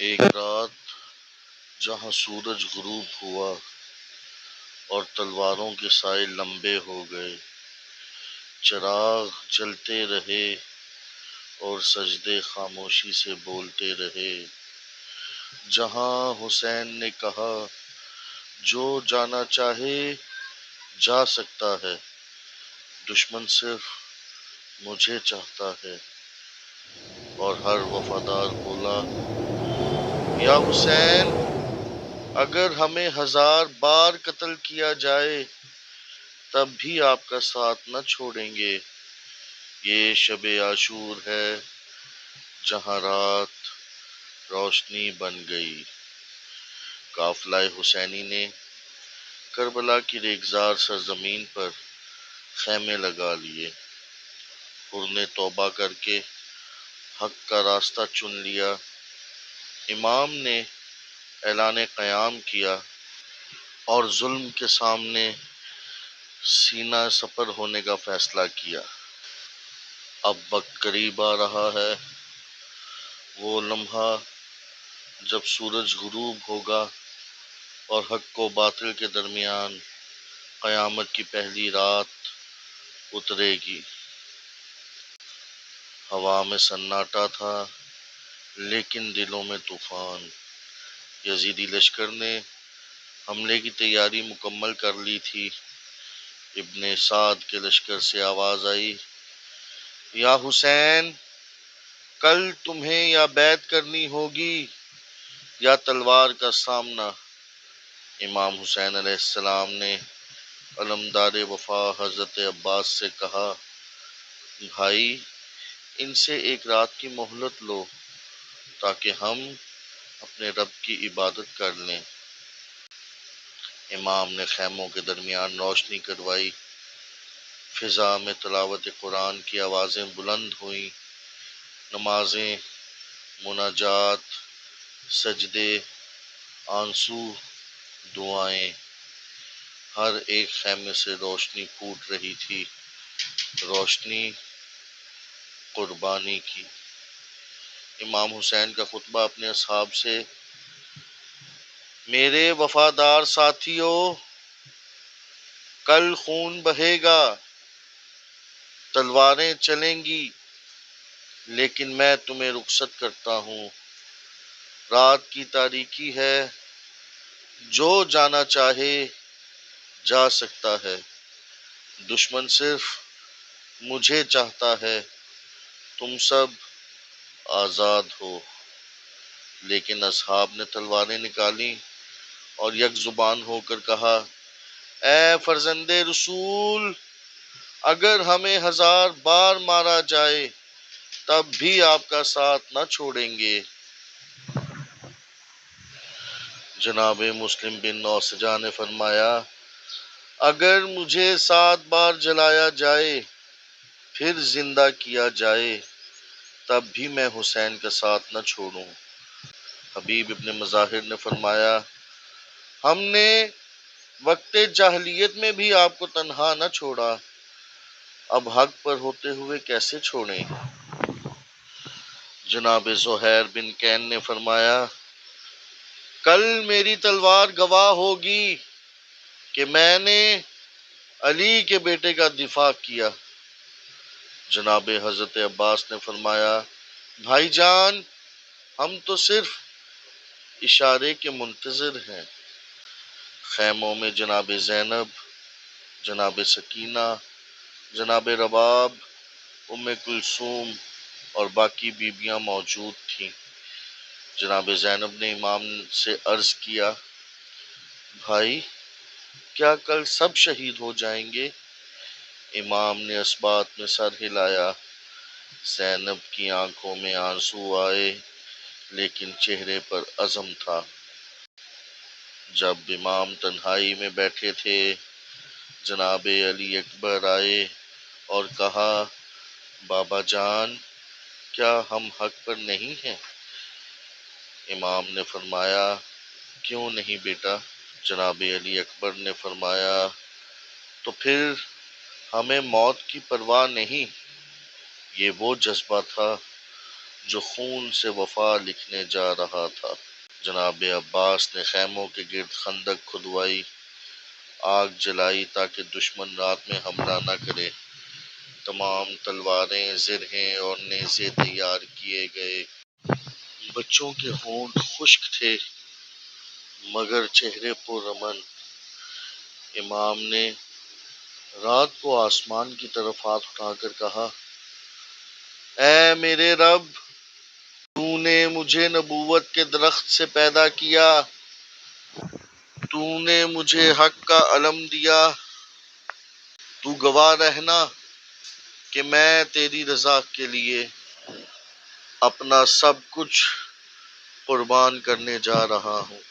ایک رات جہاں سورج غروب ہوا اور تلواروں کے سائے لمبے ہو گئے، چراغ جلتے رہے اور سجدے خاموشی سے بولتے رہے، جہاں حسین نے کہا جو جانا چاہے جا سکتا ہے، دشمن صرف مجھے چاہتا ہے، اور ہر وفادار بولا یا حسین اگر ہمیں 1000 بار قتل کیا جائے تب بھی آپ کا ساتھ نہ چھوڑیں گے۔ یہ شب عاشور ہے جہاں رات روشنی بن گئی۔ قافلہ حسینی نے کربلا کی ریگزار سرزمین پر خیمے لگا لیے، حر نے توبہ کر کے حق کا راستہ چن لیا، امام نے اعلان قیام کیا اور ظلم کے سامنے سینہ سپر ہونے کا فیصلہ کیا۔ اب وقت قریب آ رہا ہے، وہ لمحہ جب سورج غروب ہوگا اور حق و باطل کے درمیان قیامت کی پہلی رات اترے گی۔ ہوا میں سناٹا تھا لیکن دلوں میں طوفان۔ یزیدی لشکر نے حملے کی تیاری مکمل کر لی تھی۔ ابن سعد کے لشکر سے آواز آئی، یا حسین کل تمہیں یا بیعت کرنی ہوگی یا تلوار کا سامنا۔ امام حسین علیہ السلام نے علمدار وفا حضرت عباس سے کہا، بھائی ان سے ایک رات کی مہلت لو تاکہ ہم اپنے رب کی عبادت کر لیں۔ امام نے خیموں کے درمیان روشنی کروائی، فضا میں تلاوت قرآن کی آوازیں بلند ہوئیں، نمازیں، مناجات، سجدے، آنسو، دعائیں، ہر ایک خیمے سے روشنی پھوٹ رہی تھی، روشنی قربانی کی۔ امام حسین کا خطبہ اپنے اصحاب سے، میرے وفادار ساتھیو، کل خون بہے گا، تلواریں چلیں گی، لیکن میں تمہیں رخصت کرتا ہوں۔ رات کی تاریکی ہے، جو جانا چاہے جا سکتا ہے، دشمن صرف مجھے چاہتا ہے، تم سب آزاد ہو۔ لیکن اصحاب نے تلواریں نکالیں اور یک زبان ہو کر کہا، اے فرزند رسول، اگر ہمیں 1000 بار مارا جائے تب بھی آپ کا ساتھ نہ چھوڑیں گے۔ جناب مسلم بن نوسجا نے فرمایا، اگر مجھے 7 بار جلایا جائے پھر زندہ کیا جائے تب بھی میں حسین کا ساتھ نہ چھوڑوں۔ حبیب ابن مظاہر نے فرمایا، ہم نے وقت جاہلیت میں بھی آپ کو تنہا نہ چھوڑا، اب حق پر ہوتے ہوئے کیسے چھوڑیں۔ جناب زہیر بن کین نے فرمایا، کل میری تلوار گواہ ہوگی کہ میں نے علی کے بیٹے کا دفاع کیا۔ جناب حضرت عباس نے فرمایا، بھائی جان ہم تو صرف اشارے کے منتظر ہیں۔ خیموں میں جناب زینب، جناب سکینہ، جناب رباب، ام کلثوم اور باقی بیبیاں موجود تھیں۔ جناب زینب نے امام سے عرض کیا، بھائی کیا کل سب شہید ہو جائیں گے؟ امام نے اس بات میں سر ہلایا۔ زینب کی آنکھوں میں آنسو آئے لیکن چہرے پر عزم تھا۔ جب امام تنہائی میں بیٹھے تھے، جناب علی اکبر آئے اور کہا، بابا جان کیا ہم حق پر نہیں ہیں؟ امام نے فرمایا، کیوں نہیں بیٹا؟ جناب علی اکبر نے فرمایا، تو پھر ہمیں موت کی پرواہ نہیں۔ یہ وہ جذبہ تھا جو خون سے وفا لکھنے جا رہا تھا۔ جناب عباس نے خیموں کے گرد خندق کھدوائی، آگ جلائی تاکہ دشمن رات میں حملہ نہ کرے۔ تمام تلواریں، زرہیں اور نیزے تیار کیے گئے۔ بچوں کے ہونٹ خشک تھے مگر چہرے پرامن۔ امام نے رات کو آسمان کی طرف ہاتھ اٹھا کر کہا، اے میرے رب، تو نے مجھے نبوت کے درخت سے پیدا کیا، تو نے مجھے حق کا علم دیا، تو گواہ رہنا کہ میں تیری رضا کے لیے اپنا سب کچھ قربان کرنے جا رہا ہوں۔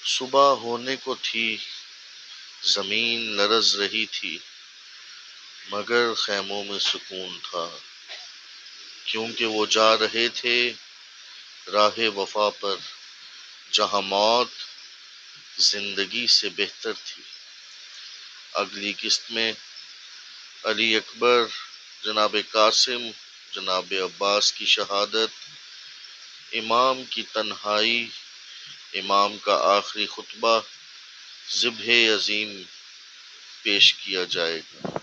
صبح ہونے کو تھی، زمین لرز رہی تھی، مگر خیموں میں سکون تھا، کیونکہ وہ جا رہے تھے راہ وفا پر، جہاں موت زندگی سے بہتر تھی۔ اگلی قسط میں علی اکبر، جناب قاسم، جناب عباس کی شہادت، امام کی تنہائی، امام کا آخری خطبہ، ذبح عظیم پیش کیا جائے گا۔